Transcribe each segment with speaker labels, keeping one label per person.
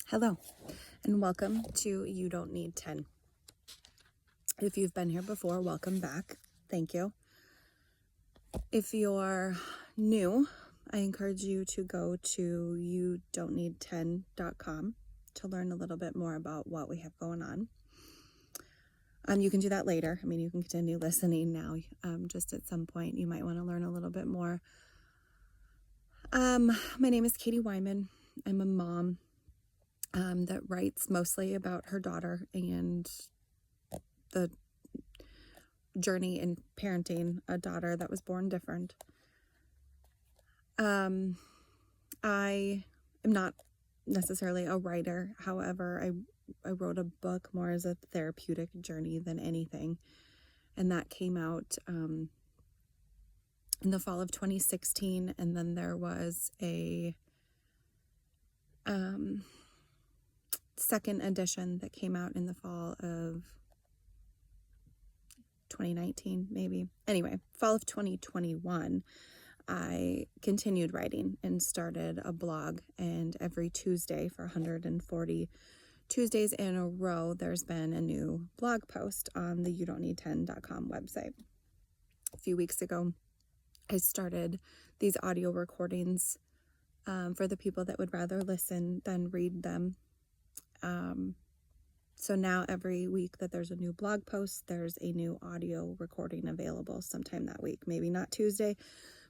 Speaker 1: Hello, and welcome to You Don't Need 10. If you've been here before, welcome back. Thank you. If you're new, I encourage you to go to youdon'tneed10.com to learn a little bit more about what we have going on. You can do that later. You can continue listening now. Just at some point, you might want to learn a little bit more. My name is Katie Wyman. I'm a mom that writes mostly about her daughter and the journey in parenting a daughter that was born different. I am not necessarily a writer. However, I wrote a book more as a therapeutic journey than anything. And that came out in the fall of 2016. And then there was a second edition that came out in the fall of 2019, maybe. Anyway, fall of 2021, I continued writing and started a blog. And every Tuesday for 140 Tuesdays in a row, there's been a new blog post on the youdon'tneed10.com website. A few weeks ago, I started these audio recordings for the people that would rather listen than read them. So now every week that there's a new blog post, there's a new audio recording available sometime that week. Maybe not Tuesday,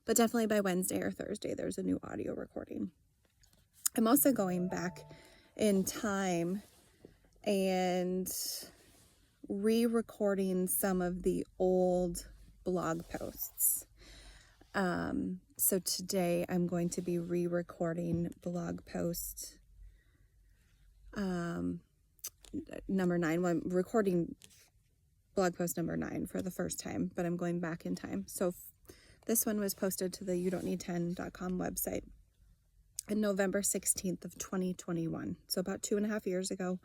Speaker 1: but definitely by Wednesday or Thursday, there's a new audio recording. I'm also going back in time and re-recording some of the old blog posts. So today I'm going to be re-recording blog post number 9. Well, I'm recording blog post number 9 for the first time, but I'm going back in time. So this one was posted to the youdon'tneed10.com website on November 16th of 2021. So about 2.5 years ago.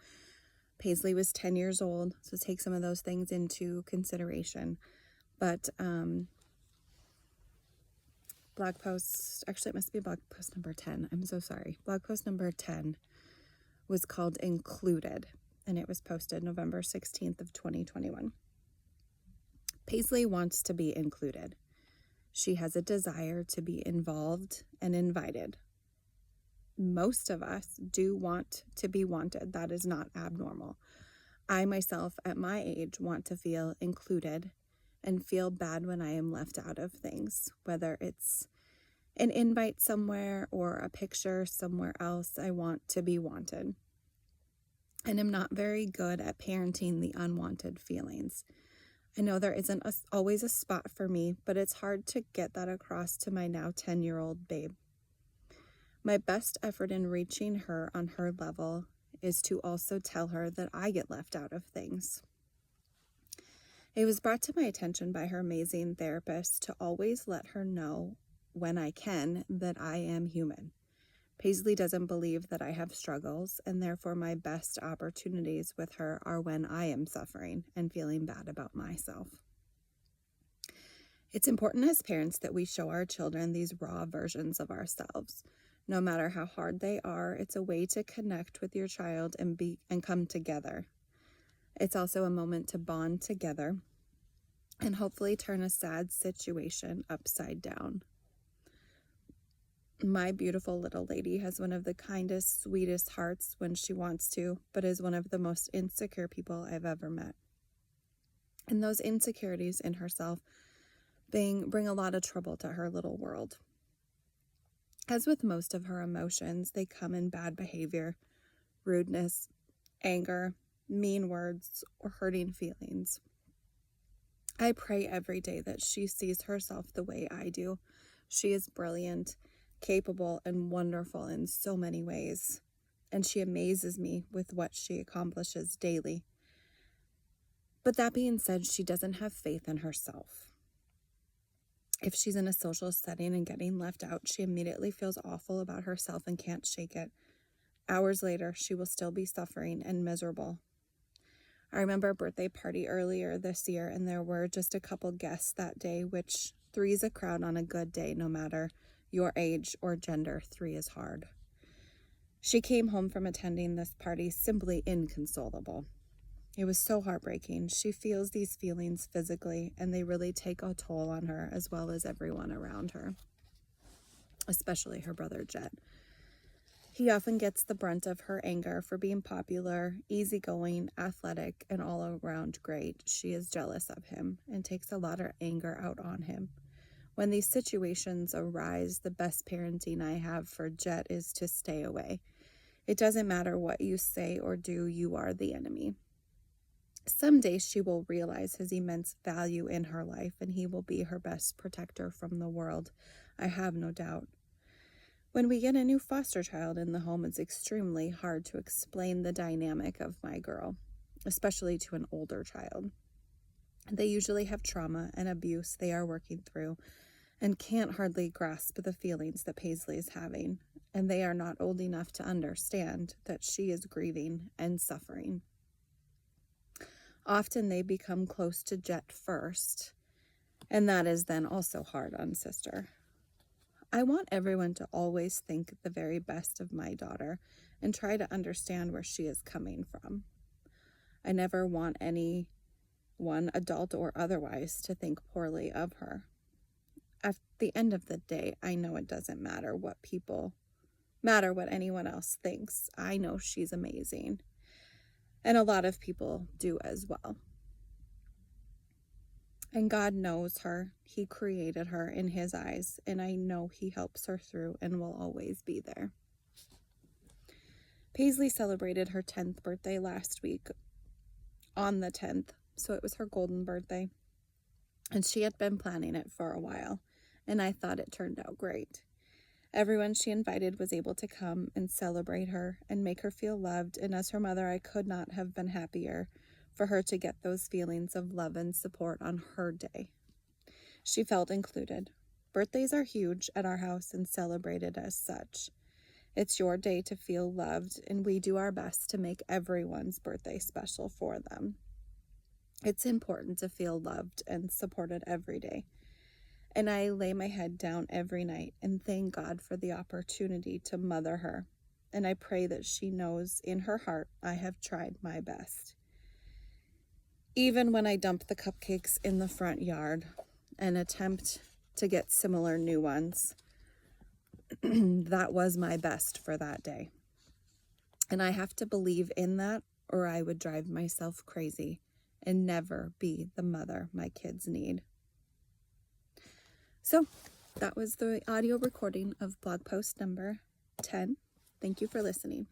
Speaker 1: Paisley was 10 years old, so take some of those things into consideration. But blog post, actually it must be blog post number 10. I'm so sorry. Blog post number 10 was called Included, and it was posted November 16th of 2021. Paisley wants to be included. She has a desire to be involved and invited. Most of us do want to be wanted. That is not abnormal. I myself, at my age, want to feel included and feel bad when I am left out of things, whether it's an invite somewhere or a picture somewhere else. I want to be wanted. And I'm not very good at parenting the unwanted feelings. I know there isn't always a spot for me, but it's hard to get that across to my now 10-year-old babe. My best effort in reaching her on her level is to also tell her that I get left out of things. It was brought to my attention by her amazing therapist to always let her know when I can that I am human. Paisley doesn't believe that I have struggles, and therefore my best opportunities with her are when I am suffering and feeling bad about myself. It's important as parents that we show our children these raw versions of ourselves. No matter how hard they are, it's a way to connect with your child and come together. It's also a moment to bond together and hopefully turn a sad situation upside down. My beautiful little lady has one of the kindest, sweetest hearts when she wants to, but is one of the most insecure people I've ever met. And those insecurities in herself bring a lot of trouble to her little world. As with most of her emotions, they come in bad behavior, rudeness, anger, mean words, or hurting feelings. I pray every day that she sees herself the way I do. She is brilliant, capable, and wonderful in so many ways, and she amazes me with what she accomplishes daily. But that being said, she doesn't have faith in herself. If she's in a social setting and getting left out, she immediately feels awful about herself and can't shake it. Hours later, she will still be suffering and miserable. I remember a birthday party earlier this year, and there were just a couple guests that day, which 3 is a crowd on a good day, no matter your age or gender. 3 is hard. She came home from attending this party simply inconsolable. It was so heartbreaking. She feels these feelings physically, and they really take a toll on her as well as everyone around her, especially her brother Jet. He often gets the brunt of her anger for being popular, easygoing, athletic, and all around great. She is jealous of him and takes a lot of anger out on him. When these situations arise, the best parenting I have for Jet is to stay away. It doesn't matter what you say or do, you are the enemy. Someday she will realize his immense value in her life, and he will be her best protector from the world. I have no doubt. When we get a new foster child in the home, it's extremely hard to explain the dynamic of my girl, especially to an older child. They usually have trauma and abuse they are working through and can't hardly grasp the feelings that Paisley is having, and they are not old enough to understand that she is grieving and suffering. Often they become close to Jet first, and that is then also hard on sister. I want everyone to always think the very best of my daughter and try to understand where she is coming from. I never want anyone, adult or otherwise, to think poorly of her. At the end of the day, I know it doesn't matter what anyone else thinks. I know she's amazing. And a lot of people do as well. And God knows her. He created her in his eyes, and I know he helps her through and will always be there. Paisley celebrated her 10th birthday last week on the 10th, so it was her golden birthday. And she had been planning it for a while, and I thought it turned out great. Everyone she invited was able to come and celebrate her and make her feel loved, and as her mother, I could not have been happier for her to get those feelings of love and support on her day. She felt included. Birthdays are huge at our house and celebrated as such. It's your day to feel loved, and we do our best to make everyone's birthday special for them. It's important to feel loved and supported every day. And I lay my head down every night and thank God for the opportunity to mother her. And I pray that she knows in her heart I have tried my best. Even when I dump the cupcakes in the front yard and attempt to get similar new ones, that was my best for that day. And I have to believe in that, or I would drive myself crazy and never be the mother my kids need. So that was the audio recording of blog post number 10. Thank you for listening.